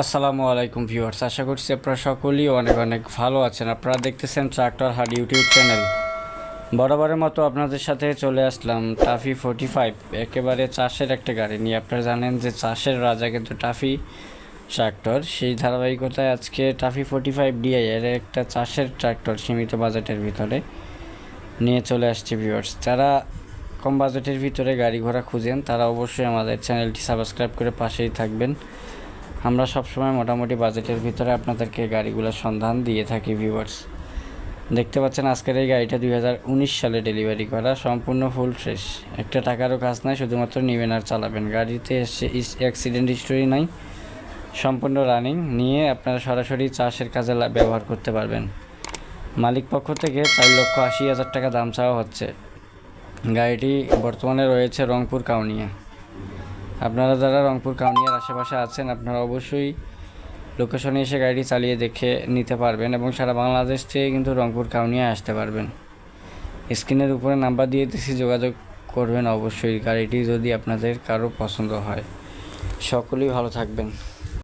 আসসালামু আলাইকুম ভিউয়ার্স, আশা করছি আপনারা সকলেই অনেক অনেক ভালো আছেন। আপনারা দেখতেছেন ট্রাক্টর হাট ইউটিউব চ্যানেল। বরাবরের মতো আপনাদের সাথে চলে আসলাম টাফি 45, একেবারে চাষের একটা গাড়ি নিয়ে। আপনারা জানেন যে চাষের রাজা কিন্তু টাফি ট্রাক্টর, সেই ধারাবাহিকতায় আজকে টাফি 45 ডিআই এর একটা চাষের ট্রাক্টর সীমিত বাজেটের ভিতরে নিয়ে চলে আসছে ভিউয়ার্স। যারা কম বাজেটের ভিতরে গাড়ি ঘোড়া খুঁজেন তারা অবশ্যই আমাদের চ্যানেলটি সাবস্ক্রাইব করে পাশেই থাকবেন। আমরা সবসময় মোটামুটি বাজেটের ভিতরে আপনাদেরকে গাড়িগুলোর সন্ধান দিয়ে থাকি ভিউয়ার্স। দেখতে পাচ্ছেন আজকের এই গাড়িটা 2019 সালে ডেলিভারি করা, সম্পূর্ণ ফুল ফ্রেশ, একটা টাকারও কাজ নাই, শুধুমাত্র নেবেন আর চালাবেন। গাড়িতে এসে অ্যাক্সিডেন্ট হিস্টোরি নাই, সম্পূর্ণ রানিং, নিয়ে আপনারা সরাসরি চাষের কাজে ব্যবহার করতে পারবেন। মালিক পক্ষ থেকে 4,80,000 টাকা দাম চাওয়া হচ্ছে। গাড়িটি বর্তমানে রয়েছে রংপুর কাউনিয়া। আপনারা যারা রংপুর কাউনিয়ার আশেপাশে আছেন আপনারা অবশ্যই লোকেশনে এসে গাড়িটি চালিয়ে দেখে নিতে পারবেন এবং সারা বাংলাদেশ থেকে কিন্তু রংপুর কাউনিয়া আসতে পারবেন। স্ক্রিনের উপরে নাম্বার দিয়ে দিচ্ছি, যোগাযোগ করবেন অবশ্যই গাড়িটি যদি আপনাদের কারো পছন্দ হয়। সকলেই ভালো থাকবেন।